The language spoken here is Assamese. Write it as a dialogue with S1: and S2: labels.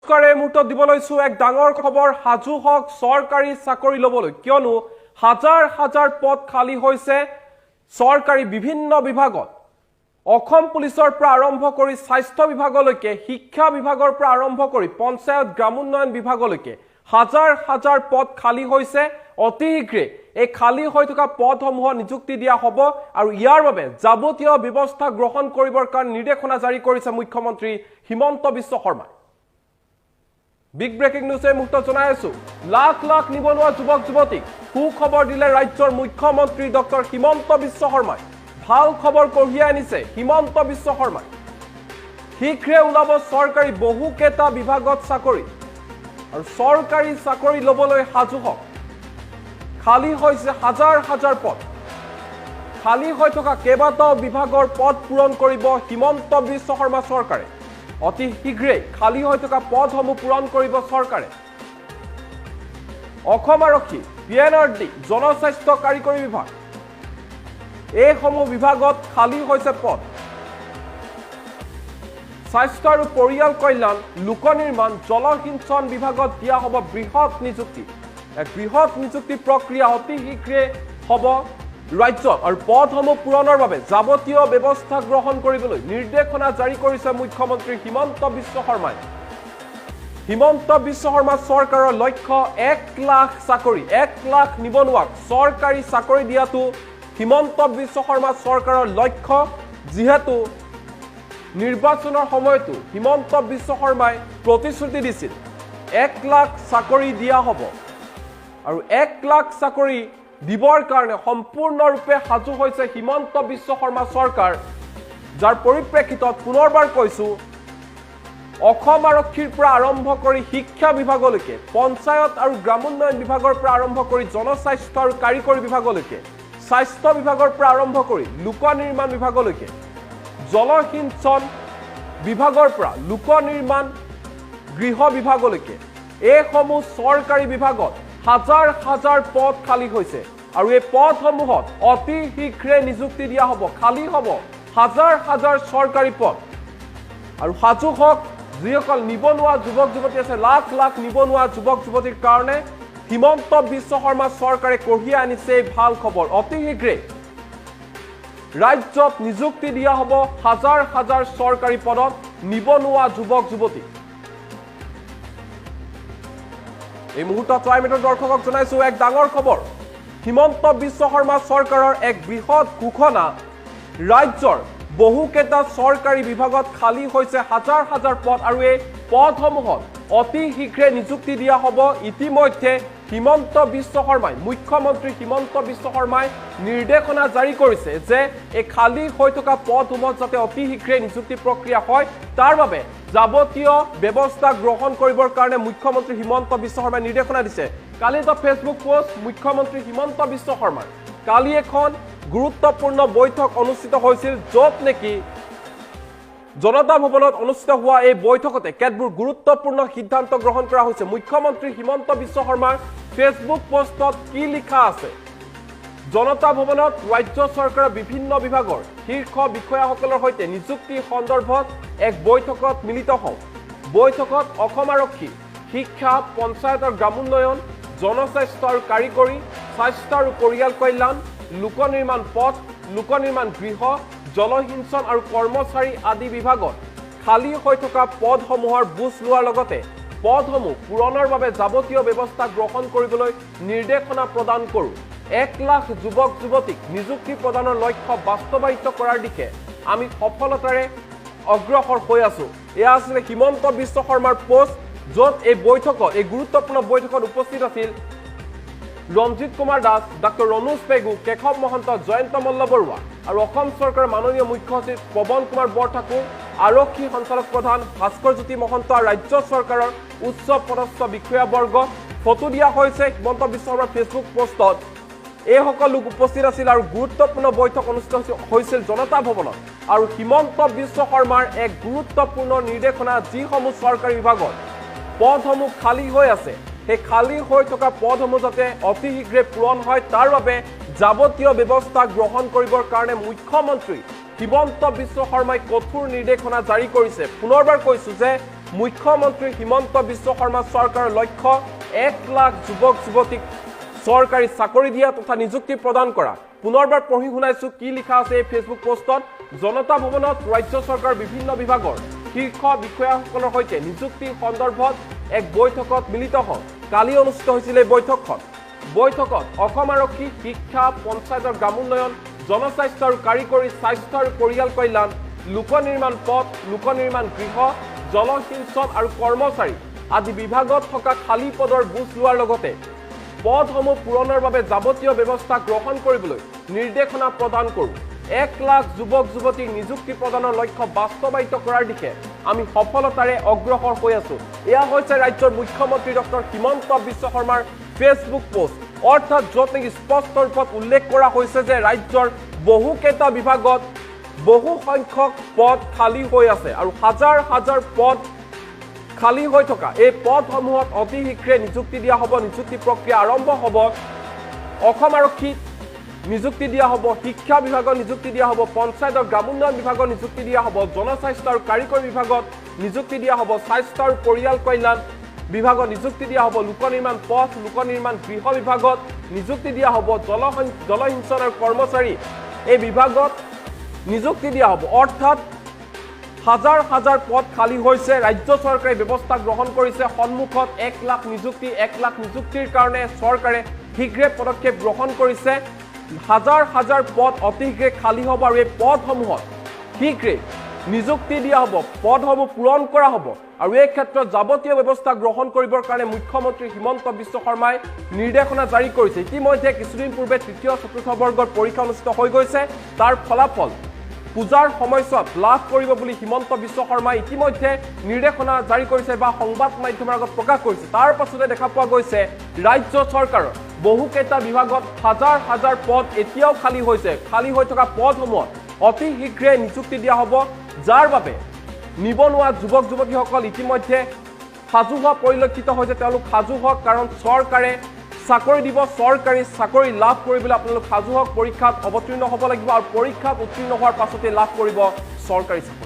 S1: নমস্কাৰ মুহূৰ্তত দিব লৈছো এক ডাঙৰ খবৰ হাজু হক সৰকাৰি চাকৰি লবলৈ কিয়নো হাজাৰ হাজাৰ পদ খালি হৈছে সৰকাৰি বিভিন্ন বিভাগত অসম পুলিচৰ পৰা আৰম্ভ কৰি স্বাস্থ্য বিভাগলৈকে শিক্ষা বিভাগৰ পৰা আৰম্ভ কৰি পঞ্চায়ত গ্ৰামোন্নয়ন বিভাগলৈকে হাজাৰ হাজাৰ পদ খালি হৈছে অতি শীঘ্ৰে এই খালি হৈ থকা পদসমূহ নিযুক্তি দিয়া হ'ব আৰু ইয়াৰ বাবে যাৱতীয় ব্যৱস্থা গ্ৰহণ কৰিবৰ কাৰণে নিৰ্দেশনা জাৰি কৰিছে মুখ্যমন্ত্ৰী Himanta Biswa Sarma Big breaking news মুহূৰ্তত জনাই আছো লাখ লাখ নিবনুৱা যুৱক যুৱতীক সুখবৰ দিলে ৰাজ্যৰ মুখ্যমন্ত্ৰী ডক্টৰ হিমন্ত বিশ্ব শৰ্মাই ভাল খবৰ কঢ়িয়াই আনিছে হিমন্ত বিশ্ব শৰ্মাই শীঘ্ৰে ওলাব চৰকাৰী বহুকেইটা বিভাগত চাকৰি আৰু চৰকাৰী চাকৰি লবলৈ সাজু হওক খালি হৈছে হাজাৰ হাজাৰ পদ খালি হৈ থকা কেইবাটাও বিভাগৰ পদ পূৰণ কৰিব হিমন্ত বিশ্ব শৰ্মা চৰকাৰে অতি শীঘ্ৰে খালি হৈ থকা পদসমূহ পূৰণ কৰিব চৰকাৰে অসম আৰক্ষী পিএনআৰডি জনস্বাস্থ্য কাৰিকৰী বিভাগ এইসমূহ বিভাগত খালি হৈছে পদ স্বাস্থ্য আৰু পৰিয়াল কল্যাণ লোক নিৰ্মাণ জলসিঞ্চন বিভাগত দিয়া হ'ব বৃহৎ নিযুক্তি এক বৃহৎ নিযুক্তি প্ৰক্ৰিয়া অতি শীঘ্ৰে হ'ব ৰাজ্যত আৰু পদসমূহ পূৰণৰ বাবে যাৱতীয় ব্যৱস্থা গ্ৰহণ কৰিবলৈ নিৰ্দেশনা জাৰি কৰিছে মুখ্যমন্ত্ৰী হিমন্ত বিশ্ব শৰ্মাই হিমন্ত বিশ্ব শৰ্মা চৰকাৰৰ লক্ষ্য 1 লাখ চাকৰি 1 লাখ নিবনুৱাক চৰকাৰী চাকৰি দিয়াটো হিমন্ত বিশ্ব শৰ্মা চৰকাৰৰ লক্ষ্য যিহেতু নিৰ্বাচনৰ সময়তো হিমন্ত বিশ্ব শৰ্মাই প্ৰতিশ্ৰুতি দিছিল 1 লাখ চাকৰি দিয়া হ'ব আৰু 1 লাখ চাকৰি দিবৰ কাৰণে সম্পূৰ্ণৰূপে সাজু হৈছে হিমন্ত বিশ্ব শৰ্মা চৰকাৰ যাৰ পৰিপ্ৰেক্ষিতত পুনৰবাৰ কৈছো অসম আৰক্ষীৰ পৰা আৰম্ভ কৰি শিক্ষা বিভাগলৈকে পঞ্চায়ত আৰু গ্ৰামোন্নয়ন বিভাগৰ পৰা আৰম্ভ কৰি জনস্বাস্থ্য আৰু কাৰিকৰী বিভাগলৈকে স্বাস্থ্য বিভাগৰ পৰা আৰম্ভ কৰি লোক নিৰ্মাণ বিভাগলৈকে জলসিঞ্চন বিভাগৰ পৰা লোক নিৰ্মাণ গৃহ বিভাগলৈকে এইসমূহ চৰকাৰী বিভাগত হাজাৰ হাজাৰ পদ খালি হৈছে আৰু এই পদসমূহত অতি শীঘ্ৰে নিযুক্তি দিয়া হ'ব খালি হ'ব হাজাৰ হাজাৰ চৰকাৰী পদ আৰু সাজু হওক যিসকল নিবনুৱা যুৱক যুৱতী আছে লাখ লাখ নিবনুৱা যুৱক যুৱতীৰ কাৰণে হিমন্ত বিশ্ব শৰ্মা চৰকাৰে কঢ়িয়াই আনিছে ভাল খবৰ অতি শীঘ্ৰে ৰাজ্যত নিযুক্তি দিয়া হ'ব হাজাৰ হাজাৰ চৰকাৰী পদত নিবনুৱা যুৱক যুৱতী এই মুহূৰ্তত ট্ৰাইমেটৰ দৰ্শকক জনাইছো এক ডাঙৰ খবৰ হিমন্ত বিশ্ব শৰ্মা চৰকাৰৰ এক বৃহৎ ঘোষণা ৰাজ্যৰ বহুকেইটা চৰকাৰী বিভাগত খালি হৈছে হাজাৰ হাজাৰ পদ আৰু এই পদসমূহত অতি শীঘ্ৰে নিযুক্তি দিয়া হ'ব ইতিমধ্যে হিমন্ত বিশ্ব শৰ্মাই মুখ্যমন্ত্ৰী হিমন্ত বিশ্ব শৰ্মাই নিৰ্দেশনা জাৰি কৰিছে যে এই খালি হৈ থকা পদসমূহত যাতে অতি শীঘ্ৰে নিযুক্তি প্ৰক্ৰিয়া হয় তাৰ বাবে যাৱতীয় ব্যৱস্থা গ্ৰহণ কৰিবৰ কাৰণে মুখ্যমন্ত্ৰী হিমন্ত বিশ্ব শৰ্মাই নিৰ্দেশনা দিছে কালি এটা ফেচবুক পোষ্ট মুখ্যমন্ত্ৰী হিমন্ত বিশ্ব শৰ্মাৰ কালি এখন গুৰুত্বপূৰ্ণ বৈঠক অনুষ্ঠিত হৈছিল য'ত নেকি জনতা ভৱনত অনুষ্ঠিত হোৱা এই বৈঠকতে কেতবোৰ গুৰুত্বপূৰ্ণ সিদ্ধান্ত গ্ৰহণ কৰা হৈছে মুখ্যমন্ত্ৰী হিমন্ত বিশ্ব শৰ্মাৰ ফেচবুক পোষ্টত কি লিখা আছে জনতা ভৱনত ৰাজ্য চৰকাৰৰ বিভিন্ন বিভাগৰ শীৰ্ষ বিষয়াসকলৰ সৈতে নিযুক্তি সন্দৰ্ভত এক বৈঠকত মিলিত হওঁ বৈঠকত অসম আৰক্ষী শিক্ষা পঞ্চায়ত আৰু গ্ৰামোন্নয়ন জনস্বাস্থ্য আৰু কাৰিকৰী স্বাস্থ্য আৰু পৰিয়াল কল্যাণ লোক নিৰ্মাণ পথ লোক নিৰ্মাণ গৃহ জলসিঞ্চন আৰু কৰ্মচাৰী আদি বিভাগত খালি হৈ থকা পদসমূহৰ বুজ লোৱাৰ লগতে পদসমূহ পূৰণৰ বাবে যাৱতীয় ব্যৱস্থা গ্ৰহণ কৰিবলৈ নিৰ্দেশনা প্ৰদান কৰোঁ 1 লাখ যুৱক যুৱতীক নিযুক্তি প্ৰদানৰ লক্ষ্য বাস্তৱায়িত কৰাৰ দিশে আমি সফলতাৰে অগ্ৰসৰ হৈ আছো এয়া আছিল হিমন্ত বিশ্ব শৰ্মাৰ পোষ্ট য'ত এই বৈঠকত এই গুৰুত্বপূৰ্ণ বৈঠকত উপস্থিত আছিল ৰঞ্জিত কুমাৰ দাস ডক্টৰ ৰণোজ পেগু কেশৱ মহন্ত জয়ন্ত মল্ল বৰুৱা আৰু অসম চৰকাৰৰ মাননীয় মুখ্য সচিব পৱন কুমাৰ বৰঠাকুৰ আৰক্ষী সঞ্চালক প্ৰধান ভাস্কৰ জ্যোতি মহন্ত ৰাজ্য চৰকাৰৰ উচ্চ পদস্থ বিষয়াবৰ্গ ফটো দিয়া হৈছে হিমন্ত বিশ্ব শৰ্মাৰ ফেচবুক পোষ্টত এই সকল লোক উপস্থিত আছিল আৰু গুৰুত্বপূৰ্ণ বৈঠক অনুষ্ঠিত হৈছিল জনতা ভৱনত আৰু হিমন্ত বিশ্ব শৰ্মাৰ এক গুৰুত্বপূৰ্ণ নিৰ্দেশনা যিসমূহ চৰকাৰী বিভাগত পদসমূহ খালি হৈ আছে সেই খালি হৈ থকা পদসমূহ যাতে অতি শীঘ্ৰে পূৰণ হয় তাৰ বাবে যাৱতীয় ব্যৱস্থা গ্ৰহণ কৰিবৰ কাৰণে মুখ্যমন্ত্ৰী হিমন্ত বিশ্ব শৰ্মাই কঠোৰ নিৰ্দেশনা জাৰি কৰিছে পুনৰবাৰ কৈছো যে মুখ্যমন্ত্ৰী হিমন্ত বিশ্ব শৰ্মা চৰকাৰৰ লক্ষ্য 1 লাখ যুৱক যুৱতীক চৰকাৰী চাকৰি দিয়া তথা নিযুক্তি প্ৰদান কৰা। পুনৰবাৰ পঢ়ি শুনাইছো কি লিখা আছে এই ফেচবুক পোষ্টত। জনতা ভৱনত ৰাজ্য চৰকাৰৰ বিভিন্ন বিভাগৰ শীৰ্ষ বিষয়াসকলৰ সৈতে নিযুক্তি সন্দৰ্ভত এক বৈঠকত মিলিত হয়। কালি অনুষ্ঠিত হৈছিল এই বৈঠকত অসম আৰক্ষী, শিক্ষা, পঞ্চায়তৰ গ্ৰামোন্নয়ন, জনস্বাস্থ্য আৰু কাৰিকৰী স্বাস্থ্য আৰু পৰিয়াল কল্যাণ, লোক নিৰ্মাণ পথ, লোক নিৰ্মাণ গৃহ, জলসিঞ্চন আৰু কৰ্মচাৰী আদি বিভাগত থকা খালী পদৰ বুজ লোৱাৰ লগতে পদসমূহ পূৰণৰ বাবে যাৱতীয় ব্যৱস্থা গ্ৰহণ কৰিবলৈ নিৰ্দেশনা প্ৰদান কৰোঁ। 1 লাখ যুৱক যুৱতীক নিযুক্তি প্ৰদানৰ লক্ষ্য বাস্তৱায়িত কৰাৰ দিশে আমি সফলতাৰে অগ্ৰসৰ হৈ আছো। এয়া হৈছে ৰাজ্যৰ মুখ্যমন্ত্ৰী ডক্টৰ হিমন্ত বিশ্ব শৰ্মাৰ ফেচবুক পোষ্ট। অৰ্থাৎ য'ত নেকি স্পষ্ট ৰূপত উল্লেখ কৰা হৈছে যে ৰাজ্যৰ বহুকেইটা বিভাগত বহু সংখ্যক পদ খালী হৈ আছে আৰু হাজাৰ হাজাৰ পদ খালী হৈ থকা এই পদসমূহত অতি শীঘ্ৰে নিযুক্তি দিয়া হ'ব। নিযুক্তি প্ৰক্ৰিয়া আৰম্ভ হ'ব। অসম আৰক্ষীত নিযুক্তি দিয়া হ'ব, শিক্ষা বিভাগত নিযুক্তি দিয়া হ'ব, পঞ্চায়তৰ গ্ৰামোন্নয়ন বিভাগত নিযুক্তি দিয়া হ'ব, জনস্বাস্থ্য আৰু কাৰিকৰী বিভাগত নিযুক্তি দিয়া হ'ব, স্বাস্থ্য আৰু পৰিয়াল কল্যাণ বিভাগত নিযুক্তি দিয়া হ'ব, লোক নিৰ্মাণ পথ, লোক নিৰ্মাণ গৃহ বিভাগত নিযুক্তি দিয়া হ'ব, জলসিঞ্চন আৰু কৰ্মচাৰী এই বিভাগত নিযুক্তি দিয়া হ'ব। অৰ্থাৎ হাজাৰ হাজাৰ পদ খালী হৈছে। ৰাজ্য চৰকাৰে ব্যৱস্থা গ্ৰহণ কৰিছে। সন্মুখত 1 লাখ নিযুক্তিৰ কাৰণে চৰকাৰে শীঘ্ৰে পদক্ষেপ গ্ৰহণ কৰিছে। হাজাৰ হাজাৰ পদ অতি শীঘ্ৰে খালী হ'ব আৰু এই পদসমূহত শীঘ্ৰে নিযুক্তি দিয়া হ'ব, পদসমূহ পূৰণ কৰা হ'ব আৰু এই ক্ষেত্ৰত যাৱতীয় ব্যৱস্থা গ্ৰহণ কৰিবৰ কাৰণে মুখ্যমন্ত্ৰী হিমন্ত বিশ্ব শৰ্মাই নিৰ্দেশনা জাৰি কৰিছে। ইতিমধ্যে কিছুদিন পূৰ্বে 3য় 4ৰ্থ বৰ্গৰ পৰীক্ষা অনুষ্ঠিত হৈ গৈছে। তাৰ ফলাফল পূজাৰ সময়ছোৱাত লাভ কৰিব বুলি হিমন্ত বিশ্ব শৰ্মাই ইতিমধ্যে নিৰ্দেশনা জাৰি কৰিছে বা সংবাদ মাধ্যমৰ আগত প্ৰকাশ কৰিছে। তাৰ পাছতে দেখা পোৱা গৈছে ৰাজ্য চৰকাৰৰ বহুকেইটা বিভাগত হাজাৰ হাজাৰ পদ এতিয়াও খালী হৈছে। খালী হৈ থকা পদসমূহত অতি শীঘ্ৰে নিযুক্তি দিয়া হ'ব, যাৰ বাবে নিবনুৱা যুৱক যুৱতীসকল ইতিমধ্যে সাজু হোৱা পৰিলক্ষিত হৈছে। তেওঁলোক সাজু হওক, কাৰণ চৰকাৰে চাকৰি দিব। চৰকাৰী চাকৰি লাভ কৰিবলৈ আপোনালোক সাজু হওক, পৰীক্ষাত অৱতীৰ্ণ হ'ব লাগিব আৰু পৰীক্ষাত উত্তীৰ্ণ হোৱাৰ পাছতে লাভ কৰিব চৰকাৰী চাকৰি।